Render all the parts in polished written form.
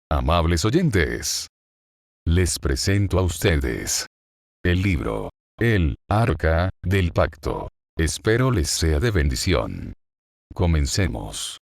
Amables oyentes, les presento a ustedes el libro, El Arca del Pacto. Espero les sea de bendición. Comencemos.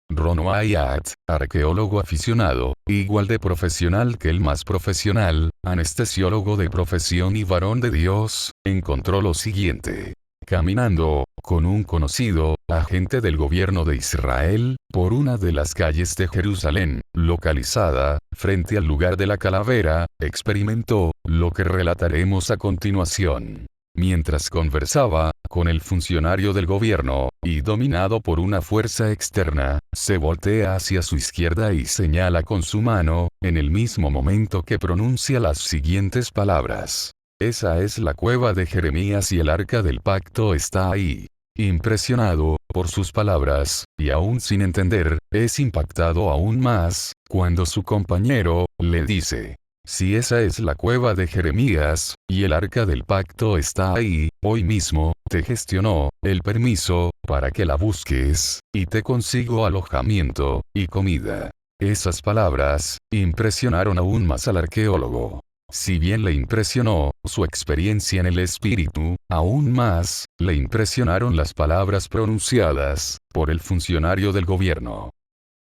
Ron Wyatt, arqueólogo aficionado, igual de profesional que el más profesional, anestesiólogo de profesión y varón de Dios, encontró lo siguiente. Caminando, con un conocido, agente del gobierno de Israel, por una de las calles de Jerusalén, localizada, frente al lugar de la calavera, experimentó, lo que relataremos a continuación. Mientras conversaba, con el funcionario del gobierno, y dominado por una fuerza externa, se voltea hacia su izquierda y señala con su mano, en el mismo momento que pronuncia las siguientes palabras. Esa es la cueva de Jeremías y el arca del pacto está ahí. Impresionado por sus palabras, y aún sin entender, es impactado aún más, cuando su compañero le dice: si esa es la cueva de Jeremías, y el arca del pacto está ahí, hoy mismo, te gestionó el permiso para que la busques, y te consigo alojamiento y comida. Esas palabras impresionaron aún más al arqueólogo. Si bien le impresionó su experiencia en el espíritu, aún más le impresionaron las palabras pronunciadas por el funcionario del gobierno.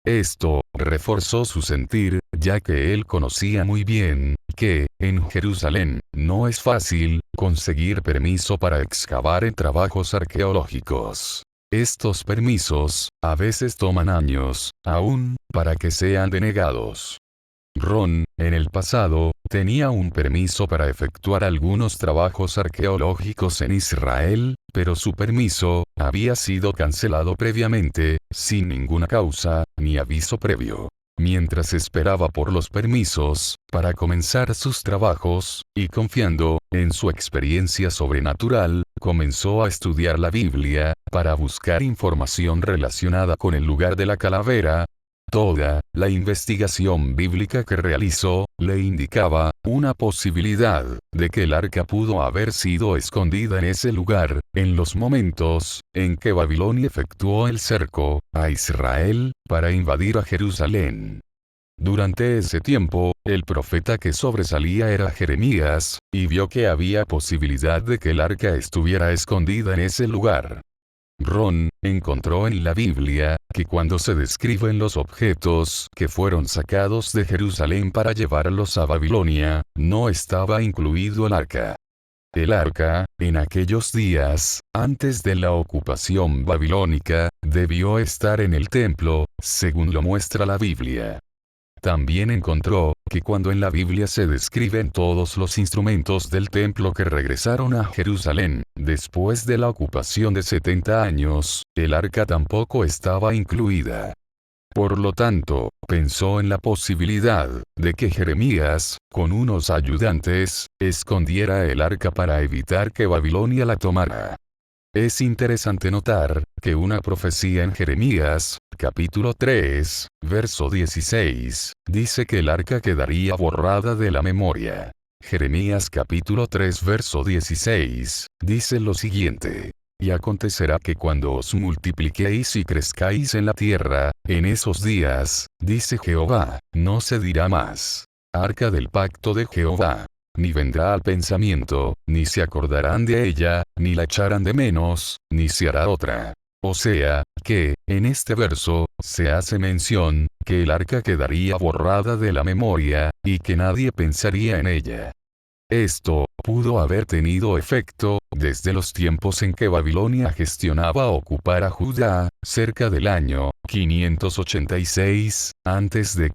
Esto reforzó su sentir, ya que él conocía muy bien que, en Jerusalén, no es fácil conseguir permiso para excavar en trabajos arqueológicos. Estos permisos, a veces toman años, aún, para que sean denegados. Ron, en el pasado, tenía un permiso para efectuar algunos trabajos arqueológicos en Israel, pero su permiso había sido cancelado previamente, sin ninguna causa, ni aviso previo. Mientras esperaba por los permisos, para comenzar sus trabajos, y confiando en su experiencia sobrenatural, comenzó a estudiar la Biblia, para buscar información relacionada con el lugar de la calavera. Toda la investigación bíblica que realizó, le indicaba una posibilidad de que el arca pudo haber sido escondida en ese lugar, en los momentos en que Babilonia efectuó el cerco a Israel para invadir a Jerusalén. Durante ese tiempo, el profeta que sobresalía era Jeremías, y vio que había posibilidad de que el arca estuviera escondida en ese lugar. Ron encontró en la Biblia que cuando se describen los objetos que fueron sacados de Jerusalén para llevarlos a Babilonia, no estaba incluido el arca. El arca, en aquellos días, antes de la ocupación babilónica, debió estar en el templo, según lo muestra la Biblia. También encontró que cuando en la Biblia se describen todos los instrumentos del templo que regresaron a Jerusalén, después de la ocupación de 70 años, el arca tampoco estaba incluida. Por lo tanto, pensó en la posibilidad de que Jeremías, con unos ayudantes, escondiera el arca para evitar que Babilonia la tomara. Es interesante notar que una profecía en Jeremías, capítulo 3, verso 16, dice que el arca quedaría borrada de la memoria. Jeremías capítulo 3 verso 16, dice lo siguiente: y acontecerá que cuando os multipliquéis y crezcáis en la tierra, en esos días, dice Jehová, no se dirá más: arca del pacto de Jehová. Ni vendrá al pensamiento, ni se acordarán de ella, ni la echarán de menos, ni se hará otra. O sea, que, en este verso, se hace mención, que el arca quedaría borrada de la memoria, y que nadie pensaría en ella. Esto pudo haber tenido efecto, desde los tiempos en que Babilonia gestionaba ocupar a Judá, cerca del año 586 a.C.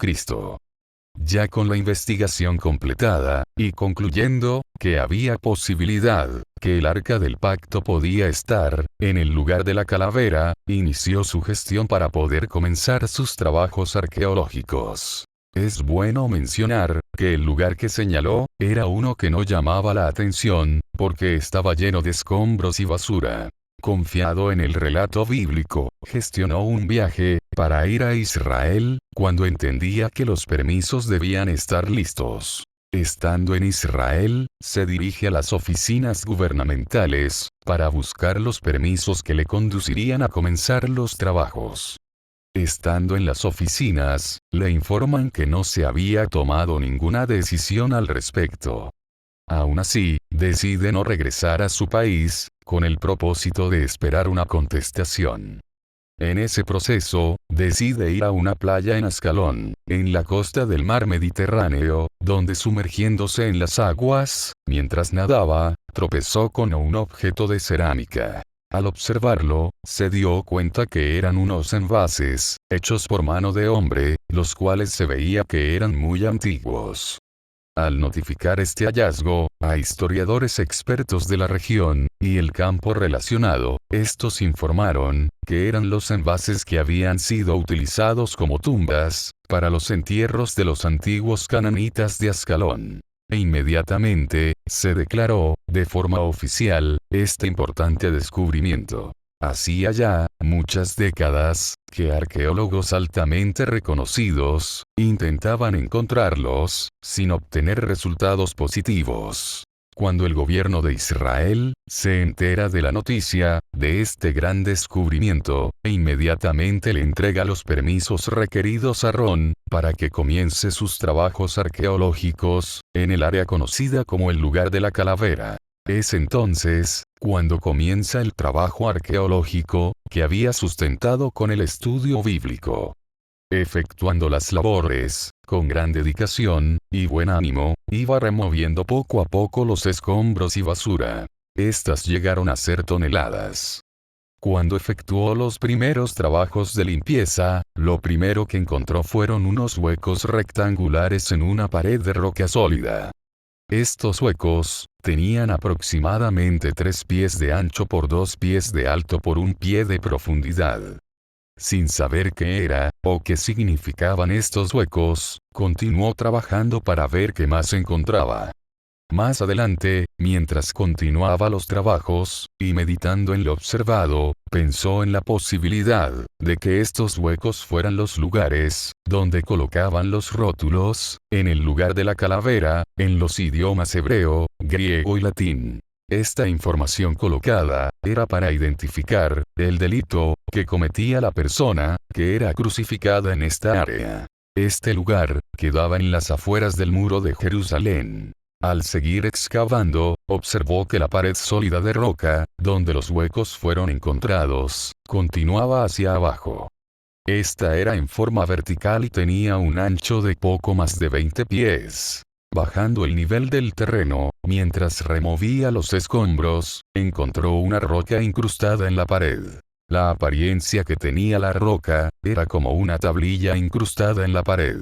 Ya con la investigación completada, y concluyendo que había posibilidad que el arca del pacto podía estar en el lugar de la calavera, inició su gestión para poder comenzar sus trabajos arqueológicos. Es bueno mencionar que el lugar que señaló era uno que no llamaba la atención, porque estaba lleno de escombros y basura. Confiado en el relato bíblico, gestionó un viaje para ir a Israel, cuando entendía que los permisos debían estar listos. Estando en Israel, se dirige a las oficinas gubernamentales para buscar los permisos que le conducirían a comenzar los trabajos. Estando en las oficinas, le informan que no se había tomado ninguna decisión al respecto. Aún así, decide no regresar a su país, con el propósito de esperar una contestación. En ese proceso, decide ir a una playa en Ascalón, en la costa del mar Mediterráneo, donde sumergiéndose en las aguas, mientras nadaba, tropezó con un objeto de cerámica. Al observarlo, se dio cuenta que eran unos envases, hechos por mano de hombre, los cuales se veía que eran muy antiguos. Al notificar este hallazgo, a historiadores expertos de la región, y el campo relacionado, estos informaron, que eran los envases que habían sido utilizados como tumbas, para los entierros de los antiguos cananitas de Ascalón. E inmediatamente, se declaró, de forma oficial, este importante descubrimiento. Hacía ya muchas décadas que arqueólogos altamente reconocidos intentaban encontrarlos, sin obtener resultados positivos. Cuando el gobierno de Israel se entera de la noticia de este gran descubrimiento, e inmediatamente le entrega los permisos requeridos a Ron para que comience sus trabajos arqueológicos en el área conocida como el lugar de la calavera. Es entonces cuando comienza el trabajo arqueológico que había sustentado con el estudio bíblico. Efectuando las labores, con gran dedicación y buen ánimo, iba removiendo poco a poco los escombros y basura. Estas llegaron a ser toneladas. Cuando efectuó los primeros trabajos de limpieza, lo primero que encontró fueron unos huecos rectangulares en una pared de roca sólida. Estos huecos tenían aproximadamente 3 pies de ancho por 2 pies de alto por 1 pie de profundidad. Sin saber qué era, o qué significaban estos huecos, continuó trabajando para ver qué más encontraba. Más adelante, mientras continuaba los trabajos, y meditando en lo observado, pensó en la posibilidad de que estos huecos fueran los lugares donde colocaban los rótulos, en el lugar de la calavera, en los idiomas hebreo, griego y latín. Esta información colocada era para identificar el delito que cometía la persona que era crucificada en esta área. Este lugar quedaba en las afueras del muro de Jerusalén. Al seguir excavando, observó que la pared sólida de roca, donde los huecos fueron encontrados, continuaba hacia abajo. Esta era en forma vertical y tenía un ancho de poco más de 20 pies. Bajando el nivel del terreno, mientras removía los escombros, encontró una roca incrustada en la pared. La apariencia que tenía la roca era como una tablilla incrustada en la pared.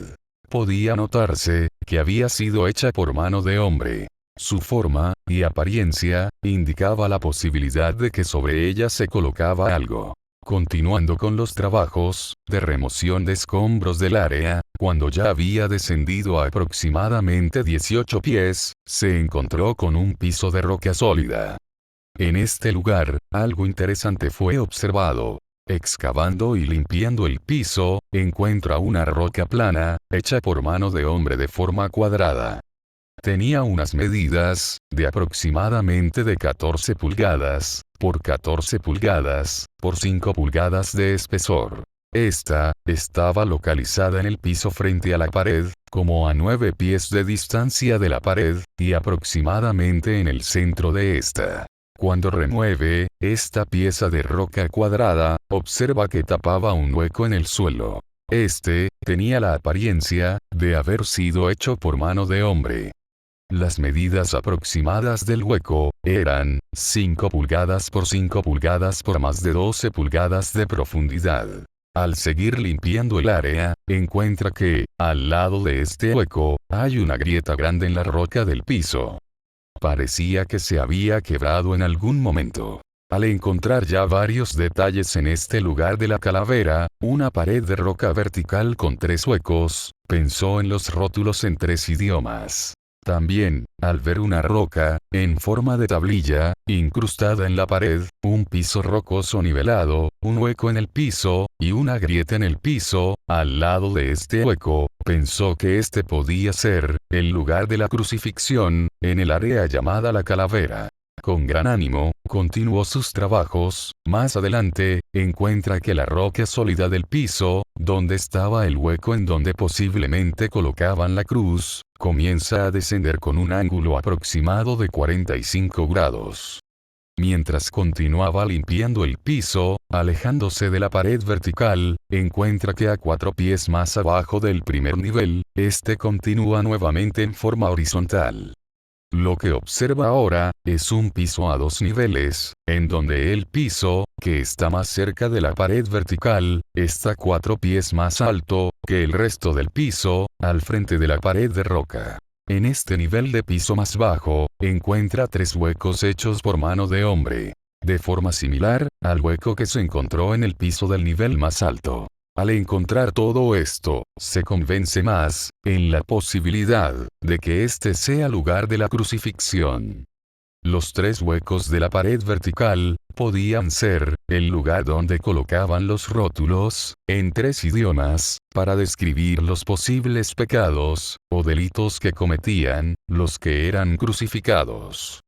Podía notarse que había sido hecha por mano de hombre. Su forma y apariencia indicaba la posibilidad de que sobre ella se colocaba algo. Continuando con los trabajos de remoción de escombros del área, cuando ya había descendido a aproximadamente 18 pies, se encontró con un piso de roca sólida. En este lugar, algo interesante fue observado. Excavando y limpiando el piso, encuentra una roca plana, hecha por mano de hombre de forma cuadrada. Tenía unas medidas de aproximadamente de 14 pulgadas, por 14 pulgadas, por 5 pulgadas de espesor. Esta estaba localizada en el piso frente a la pared, como a 9 pies de distancia de la pared, y aproximadamente en el centro de esta. Cuando remueve esta pieza de roca cuadrada, observa que tapaba un hueco en el suelo. Este tenía la apariencia de haber sido hecho por mano de hombre. Las medidas aproximadas del hueco eran 5 pulgadas por 5 pulgadas por más de 12 pulgadas de profundidad. Al seguir limpiando el área, encuentra que, al lado de este hueco, hay una grieta grande en la roca del piso. Parecía que se había quebrado en algún momento. Al encontrar ya varios detalles en este lugar de la calavera, una pared de roca vertical con 3 huecos, pensó en los rótulos en 3 idiomas. También, al ver una roca, en forma de tablilla, incrustada en la pared, un piso rocoso nivelado, un hueco en el piso, y una grieta en el piso, al lado de este hueco, pensó que este podía ser el lugar de la crucifixión, en el área llamada la calavera. Con gran ánimo, continuó sus trabajos. Más adelante, encuentra que la roca sólida del piso, donde estaba el hueco en donde posiblemente colocaban la cruz, comienza a descender con un ángulo aproximado de 45 grados. Mientras continuaba limpiando el piso, alejándose de la pared vertical, encuentra que a 4 pies más abajo del primer nivel, este continúa nuevamente en forma horizontal. Lo que observa ahora, es un piso a 2 niveles, en donde el piso, que está más cerca de la pared vertical, está 4 pies más alto que el resto del piso, al frente de la pared de roca. En este nivel de piso más bajo, encuentra 3 huecos hechos por mano de hombre, de forma similar al hueco que se encontró en el piso del nivel más alto. Al encontrar todo esto, se convence más, en la posibilidad, de que este sea lugar de la crucifixión. Los 3 huecos de la pared vertical, podían ser, el lugar donde colocaban los rótulos, en 3 idiomas, para describir los posibles pecados, o delitos que cometían, los que eran crucificados.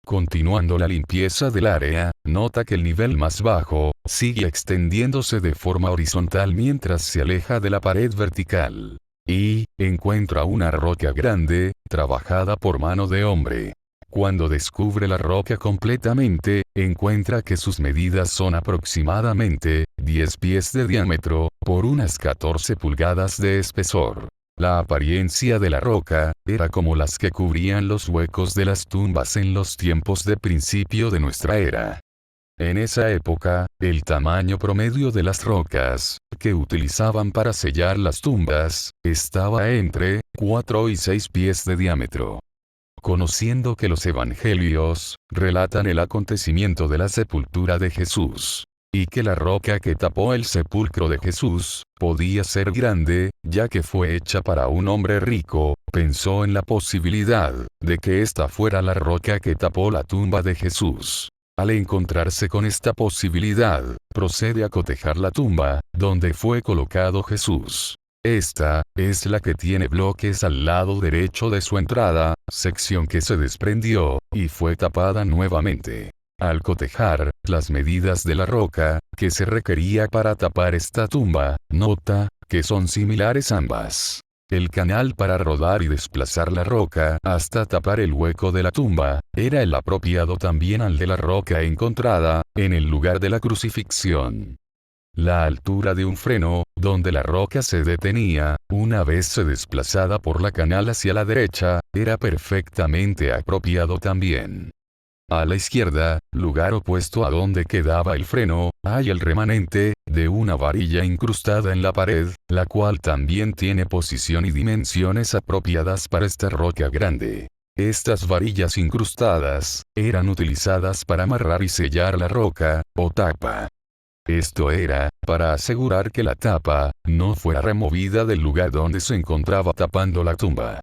Continuando la limpieza del área, nota que el nivel más bajo, sigue extendiéndose de forma horizontal mientras se aleja de la pared vertical. Y, encuentra una roca grande, trabajada por mano de hombre. Cuando descubre la roca completamente, encuentra que sus medidas son aproximadamente 10 pies de diámetro, por unas 14 pulgadas de espesor. La apariencia de la roca, era como las que cubrían los huecos de las tumbas en los tiempos de principio de nuestra era. En esa época, el tamaño promedio de las rocas, que utilizaban para sellar las tumbas, estaba entre 4 y 6 pies de diámetro. Conociendo que los evangelios, relatan el acontecimiento de la sepultura de Jesús, y que la roca que tapó el sepulcro de Jesús, podía ser grande, ya que fue hecha para un hombre rico, pensó en la posibilidad, de que esta fuera la roca que tapó la tumba de Jesús. Al encontrarse con esta posibilidad, procede a cotejar la tumba, donde fue colocado Jesús. Esta, es la que tiene bloques al lado derecho de su entrada, sección que se desprendió, y fue tapada nuevamente. Al cotejar las medidas de la roca, que se requería para tapar esta tumba, nota, que son similares ambas. El canal para rodar y desplazar la roca hasta tapar el hueco de la tumba, era el apropiado también al de la roca encontrada, en el lugar de la crucifixión. La altura de un freno, donde la roca se detenía, una vez se desplazada por la canal hacia la derecha, era perfectamente apropiado también. A la izquierda, lugar opuesto a donde quedaba el freno, hay el remanente, de una varilla incrustada en la pared, la cual también tiene posición y dimensiones apropiadas para esta roca grande. Estas varillas incrustadas, eran utilizadas para amarrar y sellar la roca, o tapa. Esto era, para asegurar que la tapa, no fuera removida del lugar donde se encontraba tapando la tumba.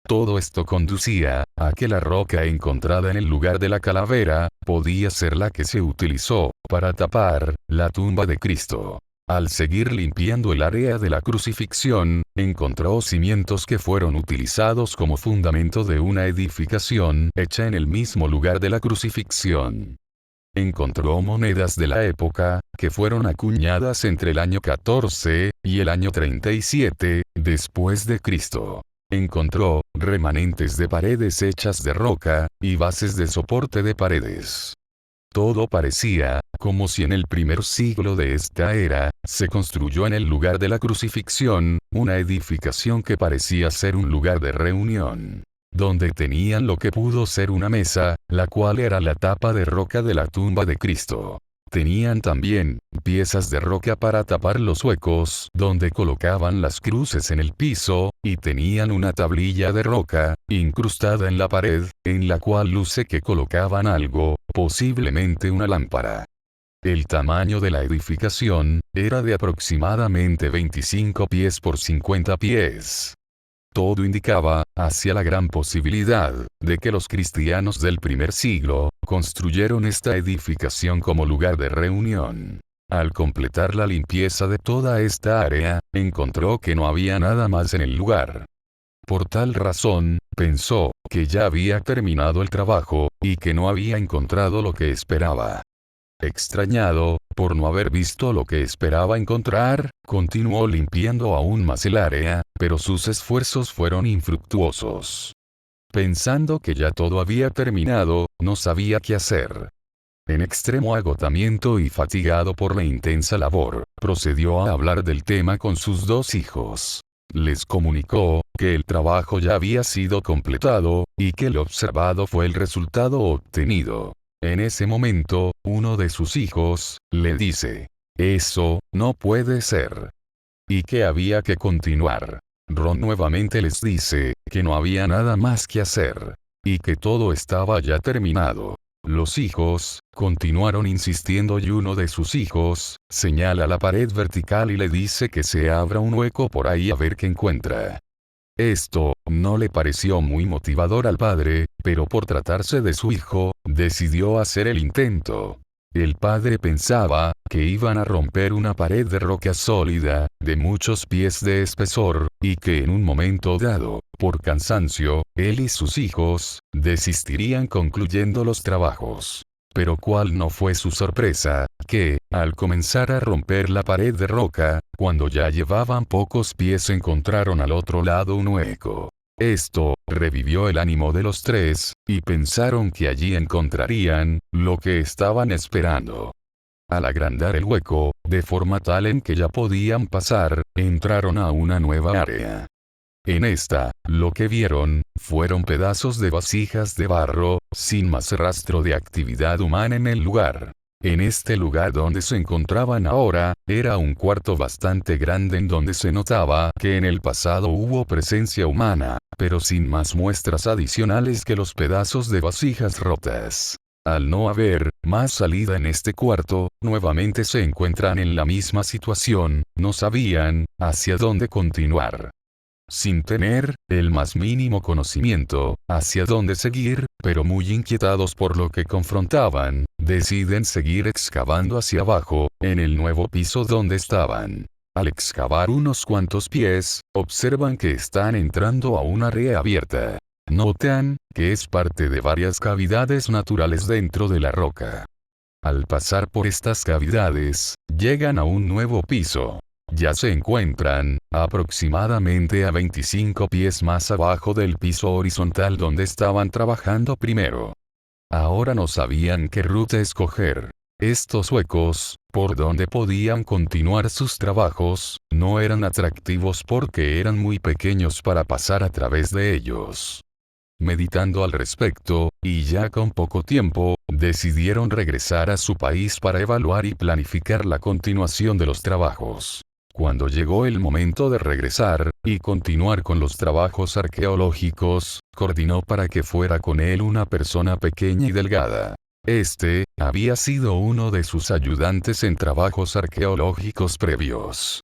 Todo esto conducía, a que la roca encontrada en el lugar de la calavera, podía ser la que se utilizó, para tapar, la tumba de Cristo. Al seguir limpiando el área de la crucifixión, encontró cimientos que fueron utilizados como fundamento de una edificación hecha en el mismo lugar de la crucifixión. Encontró monedas de la época, que fueron acuñadas entre el año 14 y el año 37, después de Cristo. Encontró remanentes de paredes hechas de roca, y bases de soporte de paredes. Todo parecía, como si en el primer siglo de esta era, se construyó en el lugar de la crucifixión, una edificación que parecía ser un lugar de reunión, donde tenían lo que pudo ser una mesa, la cual era la tapa de roca de la tumba de Cristo. Tenían también, piezas de roca para tapar los huecos, donde colocaban las cruces en el piso, y tenían una tablilla de roca, incrustada en la pared, en la cual luce que colocaban algo, posiblemente una lámpara. El tamaño de la edificación, era de aproximadamente 25 pies por 50 pies. Todo indicaba, hacia la gran posibilidad, de que los cristianos del primer siglo, construyeron esta edificación como lugar de reunión. Al completar la limpieza de toda esta área, encontró que no había nada más en el lugar. Por tal razón, pensó que ya había terminado el trabajo, y que no había encontrado lo que esperaba. Extrañado, por no haber visto lo que esperaba encontrar, continuó limpiando aún más el área, pero sus esfuerzos fueron infructuosos. Pensando que ya todo había terminado, no sabía qué hacer. En extremo agotamiento y fatigado por la intensa labor, procedió a hablar del tema con sus dos hijos. Les comunicó que el trabajo ya había sido completado, y que lo observado fue el resultado obtenido. En ese momento, uno de sus hijos le dice: «Eso no puede ser», y que había que continuar. Ron nuevamente les dice que no había nada más que hacer, y que todo estaba ya terminado. Los hijos continuaron insistiendo y uno de sus hijos señala la pared vertical y le dice que se abra un hueco por ahí a ver qué encuentra. Esto no le pareció muy motivador al padre, pero por tratarse de su hijo, decidió hacer el intento. El padre pensaba que iban a romper una pared de roca sólida, de muchos pies de espesor, y que en un momento dado, por cansancio, él y sus hijos desistirían concluyendo los trabajos. Pero cuál no fue su sorpresa, que, al comenzar a romper la pared de roca, cuando ya llevaban pocos pies encontraron al otro lado un hueco. Esto revivió el ánimo de los tres, y pensaron que allí encontrarían lo que estaban esperando. Al agrandar el hueco, de forma tal en que ya podían pasar, entraron a una nueva área. En esta, lo que vieron, fueron pedazos de vasijas de barro, sin más rastro de actividad humana en el lugar. En este lugar donde se encontraban ahora, era un cuarto bastante grande en donde se notaba que en el pasado hubo presencia humana, pero sin más muestras adicionales que los pedazos de vasijas rotas. Al no haber más salida en este cuarto, nuevamente se encuentran en la misma situación, no sabían hacia dónde continuar. Sin tener el más mínimo conocimiento hacia dónde seguir, pero muy inquietados por lo que confrontaban, deciden seguir excavando hacia abajo, en el nuevo piso donde estaban. Al excavar unos cuantos pies, observan que están entrando a un área abierta. Notan que es parte de varias cavidades naturales dentro de la roca. Al pasar por estas cavidades, llegan a un nuevo piso. Ya se encuentran, aproximadamente a 25 pies más abajo del piso horizontal donde estaban trabajando primero. Ahora no sabían qué ruta escoger. Estos huecos, por donde podían continuar sus trabajos, no eran atractivos porque eran muy pequeños para pasar a través de ellos. Meditando al respecto, y ya con poco tiempo, decidieron regresar a su país para evaluar y planificar la continuación de los trabajos. Cuando llegó el momento de regresar, y continuar con los trabajos arqueológicos, coordinó para que fuera con él una persona pequeña y delgada. Este, había sido uno de sus ayudantes en trabajos arqueológicos previos.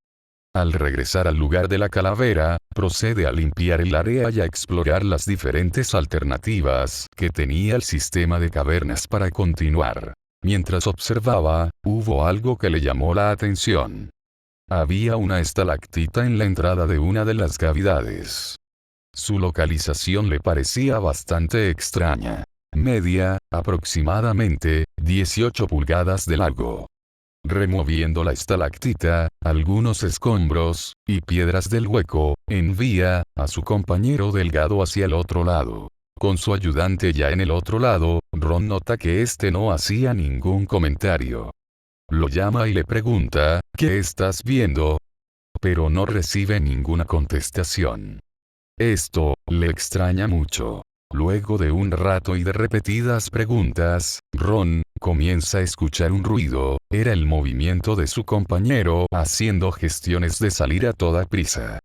Al regresar al lugar de la calavera, procede a limpiar el área y a explorar las diferentes alternativas que tenía el sistema de cavernas para continuar. Mientras observaba, hubo algo que le llamó la atención. Había una estalactita en la entrada de una de las cavidades. Su localización le parecía bastante extraña. Media, aproximadamente, 18 pulgadas de largo. Removiendo la estalactita, algunos escombros y piedras del hueco, envía a su compañero delgado hacia el otro lado. Con su ayudante ya en el otro lado, Ron nota que este no hacía ningún comentario. Lo llama y le pregunta, ¿qué estás viendo? Pero no recibe ninguna contestación. Esto le extraña mucho. Luego de un rato y de repetidas preguntas, Ron comienza a escuchar un ruido. Era el movimiento de su compañero haciendo gestiones de salir a toda prisa.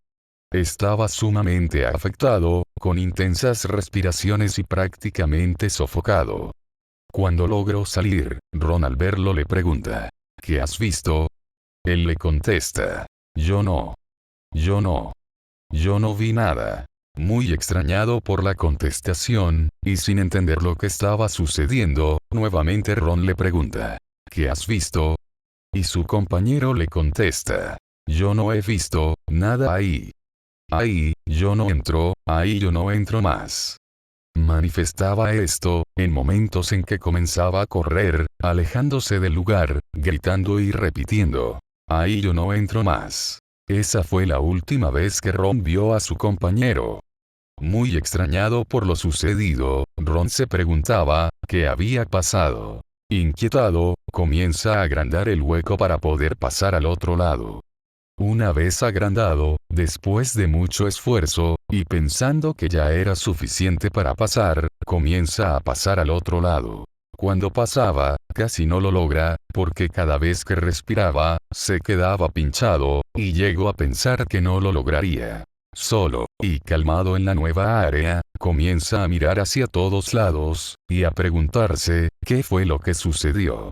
Estaba sumamente afectado, con intensas respiraciones y prácticamente sofocado. Cuando logró salir, Ron al verlo le pregunta, ¿qué has visto? Él le contesta, yo no vi nada. Muy extrañado por la contestación, y sin entender lo que estaba sucediendo, nuevamente Ron le pregunta, ¿qué has visto? Y su compañero le contesta, yo no he visto nada ahí. Ahí, yo no entro, ahí yo no entro más. Manifestaba esto, en momentos en que comenzaba a correr, alejándose del lugar, gritando y repitiendo: ahí yo no entro más. Esa fue la última vez que Ron vio a su compañero. Muy extrañado por lo sucedido, Ron se preguntaba, ¿qué había pasado? Inquietado, comienza a agrandar el hueco para poder pasar al otro lado. Una vez agrandado, después de mucho esfuerzo, y pensando que ya era suficiente para pasar, comienza a pasar al otro lado. Cuando pasaba, casi no lo logra, porque cada vez que respiraba, se quedaba pinchado, y llegó a pensar que no lo lograría. Solo, y calmado en la nueva área, comienza a mirar hacia todos lados, y a preguntarse, ¿qué fue lo que sucedió?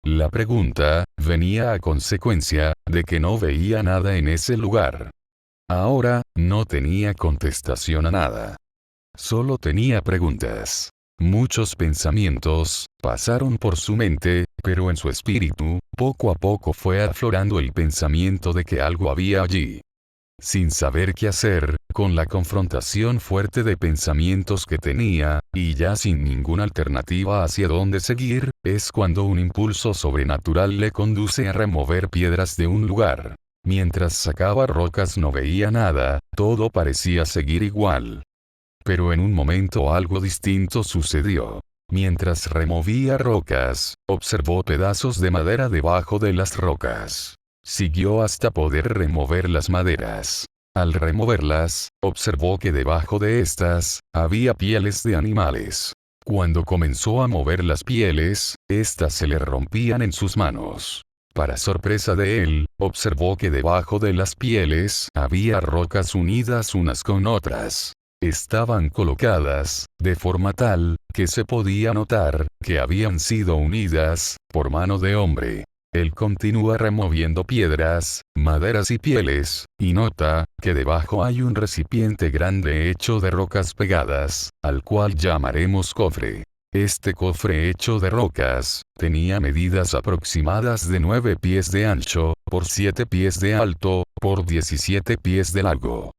La pregunta venía a consecuencia de que no veía nada en ese lugar. Ahora, no tenía contestación a nada. Solo tenía preguntas. Muchos pensamientos pasaron por su mente, pero en su espíritu, poco a poco fue aflorando el pensamiento de que algo había allí. Sin saber qué hacer, con la confrontación fuerte de pensamientos que tenía, y ya sin ninguna alternativa hacia dónde seguir, es cuando un impulso sobrenatural le conduce a remover piedras de un lugar. Mientras sacaba rocas no veía nada, todo parecía seguir igual. Pero en un momento algo distinto sucedió. Mientras removía rocas, observó pedazos de madera debajo de las rocas. Siguió hasta poder remover las maderas. Al removerlas, observó que debajo de estas, había pieles de animales. Cuando comenzó a mover las pieles, estas se le rompían en sus manos. Para sorpresa de él, observó que debajo de las pieles había rocas unidas unas con otras. Estaban colocadas, de forma tal, que se podía notar, que habían sido unidas, por mano de hombre. Él continúa removiendo piedras, maderas y pieles, y nota, que debajo hay un recipiente grande hecho de rocas pegadas, al cual llamaremos cofre. Este cofre hecho de rocas, tenía medidas aproximadas de 9 pies de ancho, por 7 pies de alto, por 17 pies de largo.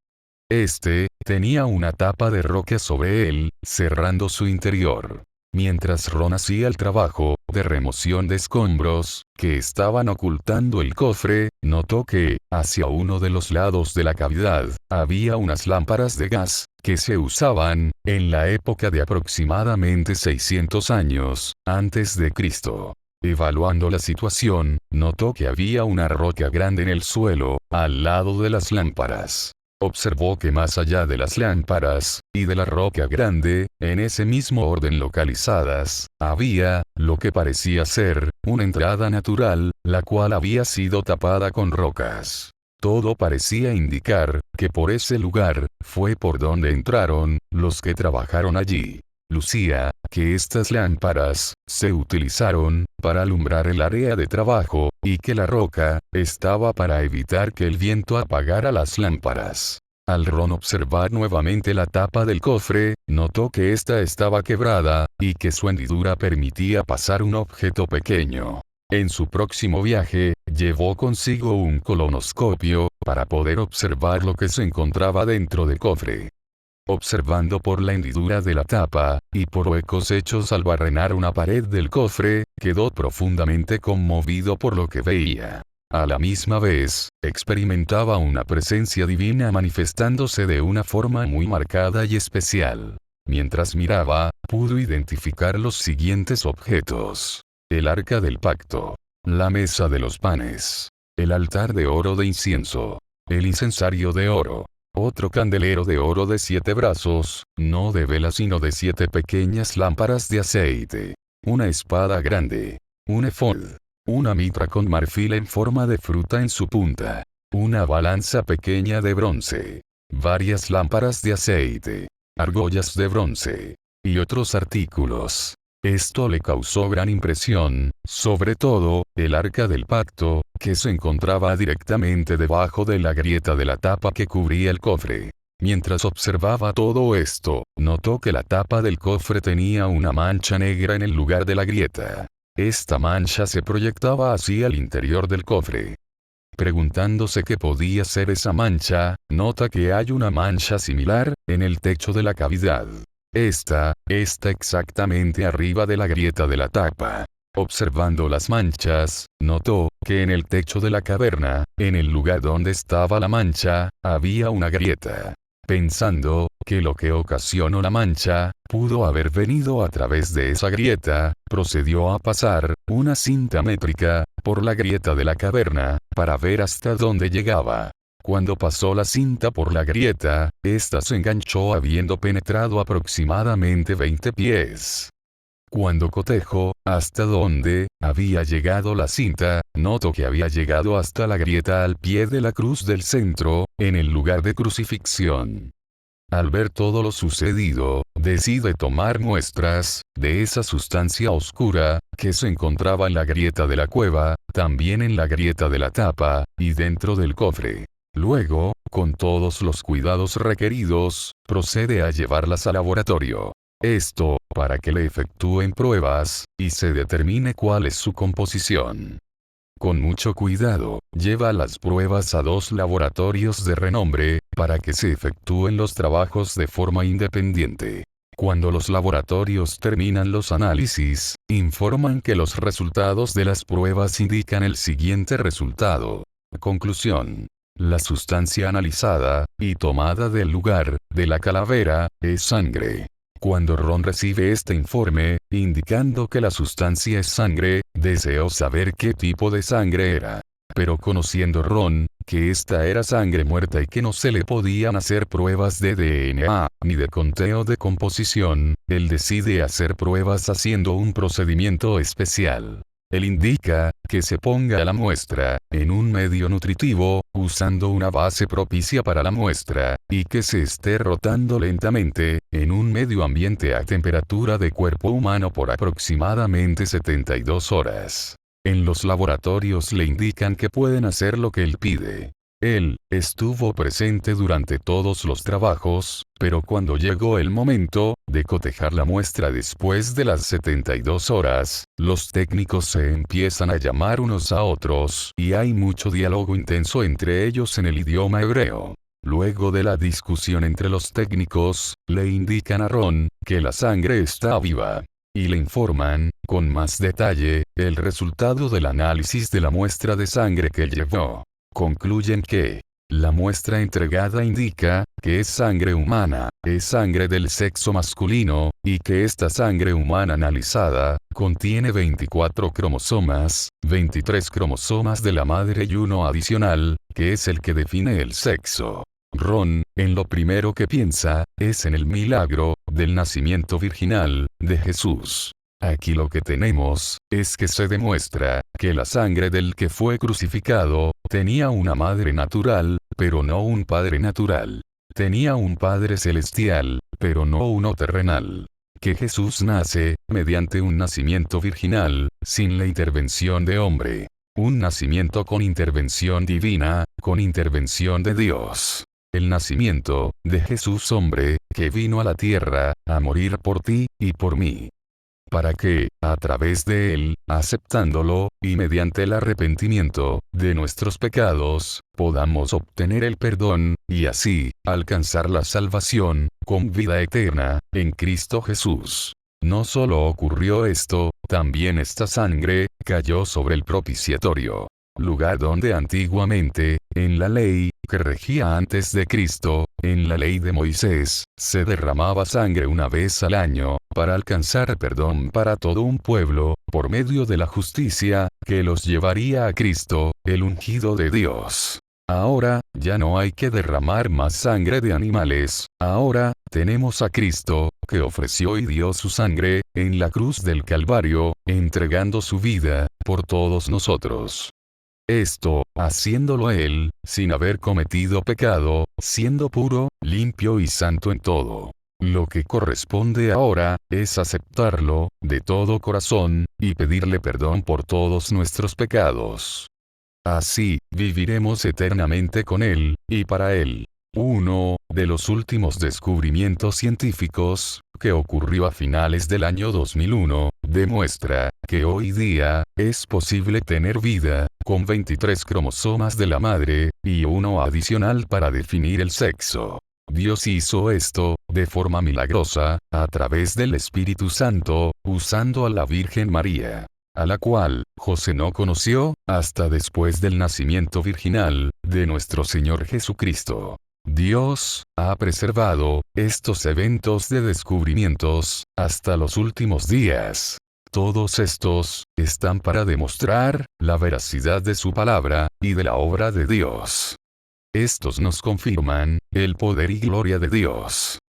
Tenía una tapa de roca sobre él, cerrando su interior. Mientras Ron hacía el trabajo de remoción de escombros, que estaban ocultando el cofre, notó que, hacia uno de los lados de la cavidad, había unas lámparas de gas, que se usaban, en la época de aproximadamente 600 años, antes de Cristo. Evaluando la situación, notó que había una roca grande en el suelo, al lado de las lámparas. Observó que más allá de las lámparas, y de la roca grande, en ese mismo orden localizadas, había, lo que parecía ser, una entrada natural, la cual había sido tapada con rocas. Todo parecía indicar, que por ese lugar, fue por donde entraron, los que trabajaron allí. Lucía, que estas lámparas, se utilizaron, para alumbrar el área de trabajo, y que la roca, estaba para evitar que el viento apagara las lámparas. Al Ron observar nuevamente la tapa del cofre, notó que ésta estaba quebrada, y que su hendidura permitía pasar un objeto pequeño. En su próximo viaje, llevó consigo un colonoscopio, para poder observar lo que se encontraba dentro del cofre. Observando por la hendidura de la tapa, y por huecos hechos al barrenar una pared del cofre, quedó profundamente conmovido por lo que veía. A la misma vez, experimentaba una presencia divina manifestándose de una forma muy marcada y especial. Mientras miraba, pudo identificar los siguientes objetos: el arca del pacto, la mesa de los panes, el altar de oro de incienso, el incensario de oro, otro candelero de oro de 7 brazos, no de vela sino de 7 pequeñas lámparas de aceite, una espada grande, un efod, una mitra con marfil en forma de fruta en su punta, una balanza pequeña de bronce, varias lámparas de aceite, argollas de bronce, y otros artículos. Esto le causó gran impresión, sobre todo, el arca del pacto, que se encontraba directamente debajo de la grieta de la tapa que cubría el cofre. Mientras observaba todo esto, notó que la tapa del cofre tenía una mancha negra en el lugar de la grieta. Esta mancha se proyectaba hacia el interior del cofre. Preguntándose qué podía ser esa mancha, nota que hay una mancha similar en el techo de la cavidad. Esta está exactamente arriba de la grieta de la tapa. Observando las manchas, notó que en el techo de la caverna, en el lugar donde estaba la mancha, había una grieta. Pensando que lo que ocasionó la mancha pudo haber venido a través de esa grieta, procedió a pasar una cinta métrica por la grieta de la caverna para ver hasta dónde llegaba. Cuando pasó la cinta por la grieta, ésta se enganchó habiendo penetrado aproximadamente 20 pies. Cuando cotejó hasta donde había llegado la cinta, notó que había llegado hasta la grieta al pie de la cruz del centro, en el lugar de crucifixión. Al ver todo lo sucedido, decide tomar muestras de esa sustancia oscura que se encontraba en la grieta de la cueva, también en la grieta de la tapa, y dentro del cofre. Luego, con todos los cuidados requeridos, procede a llevarlas al laboratorio. Esto, para que le efectúen pruebas, y se determine cuál es su composición. Con mucho cuidado, lleva las pruebas a 2 laboratorios de renombre, para que se efectúen los trabajos de forma independiente. Cuando los laboratorios terminan los análisis, informan que los resultados de las pruebas indican el siguiente resultado. Conclusión. La sustancia analizada, y tomada del lugar, de la calavera, es sangre. Cuando Ron recibe este informe, indicando que la sustancia es sangre, deseó saber qué tipo de sangre era. Pero conociendo Ron, que esta era sangre muerta y que no se le podían hacer pruebas de DNA, ni de conteo de composición, él decide hacer pruebas haciendo un procedimiento especial. Él indica que se ponga la muestra en un medio nutritivo, usando una base propicia para la muestra, y que se esté rotando lentamente, en un medio ambiente a temperatura de cuerpo humano por aproximadamente 72 horas. En los laboratorios le indican que pueden hacer lo que él pide. Él estuvo presente durante todos los trabajos, pero cuando llegó el momento de cotejar la muestra después de las 72 horas, los técnicos se empiezan a llamar unos a otros, y hay mucho diálogo intenso entre ellos en el idioma hebreo. Luego de la discusión entre los técnicos, le indican a Ron que la sangre está viva. Y le informan, con más detalle, el resultado del análisis de la muestra de sangre que llevó. Concluyen que la muestra entregada indica que es sangre humana, es sangre del sexo masculino, y que esta sangre humana analizada contiene 24 cromosomas, 23 cromosomas de la madre y uno adicional, que es el que define el sexo. Ron, en lo primero que piensa, es en el milagro del nacimiento virginal de Jesús. Aquí lo que tenemos es que se demuestra que la sangre del que fue crucificado tenía una madre natural, pero no un padre natural. Tenía un padre celestial, pero no uno terrenal. Que Jesús nace mediante un nacimiento virginal, sin la intervención de hombre. Un nacimiento con intervención divina, con intervención de Dios. El nacimiento de Jesús hombre, que vino a la tierra a morir por ti y por mí. Para que, a través de él, aceptándolo, y mediante el arrepentimiento de nuestros pecados, podamos obtener el perdón, y así, alcanzar la salvación, con vida eterna, en Cristo Jesús. No solo ocurrió esto, también esta sangre cayó sobre el propiciatorio. Lugar donde antiguamente, en la ley, que regía antes de Cristo, en la ley de Moisés, se derramaba sangre una vez al año, para alcanzar perdón para todo un pueblo, por medio de la justicia, que los llevaría a Cristo, el ungido de Dios. Ahora, ya no hay que derramar más sangre de animales, ahora, tenemos a Cristo, que ofreció y dio su sangre, en la cruz del Calvario, entregando su vida, por todos nosotros. Esto, haciéndolo él, sin haber cometido pecado, siendo puro, limpio y santo en todo. Lo que corresponde ahora, es aceptarlo, de todo corazón, y pedirle perdón por todos nuestros pecados. Así, viviremos eternamente con él, y para él. Uno de los últimos descubrimientos científicos, que ocurrió a finales del año 2001, demuestra que hoy día es posible tener vida con 23 cromosomas de la madre y uno adicional para definir el sexo. Dios hizo esto, de forma milagrosa, a través del Espíritu Santo, usando a la Virgen María, a la cual José no conoció hasta después del nacimiento virginal de nuestro Señor Jesucristo. Dios ha preservado estos eventos de descubrimientos hasta los últimos días. Todos estos están para demostrar la veracidad de su palabra y de la obra de Dios. Estos nos confirman el poder y gloria de Dios.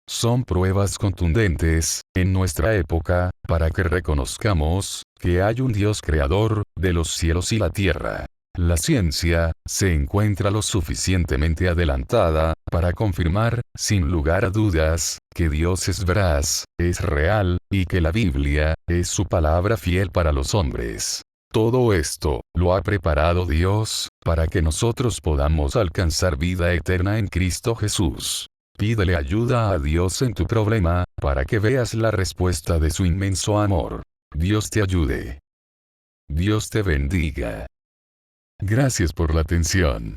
Son pruebas contundentes, en nuestra época, para que reconozcamos que hay un Dios creador de los cielos y la tierra. La ciencia se encuentra lo suficientemente adelantada para confirmar, sin lugar a dudas, que Dios es veraz, es real, y que la Biblia es su palabra fiel para los hombres. Todo esto lo ha preparado Dios para que nosotros podamos alcanzar vida eterna en Cristo Jesús. Pídele ayuda a Dios en tu problema, para que veas la respuesta de su inmenso amor. Dios te ayude. Dios te bendiga. Gracias por la atención.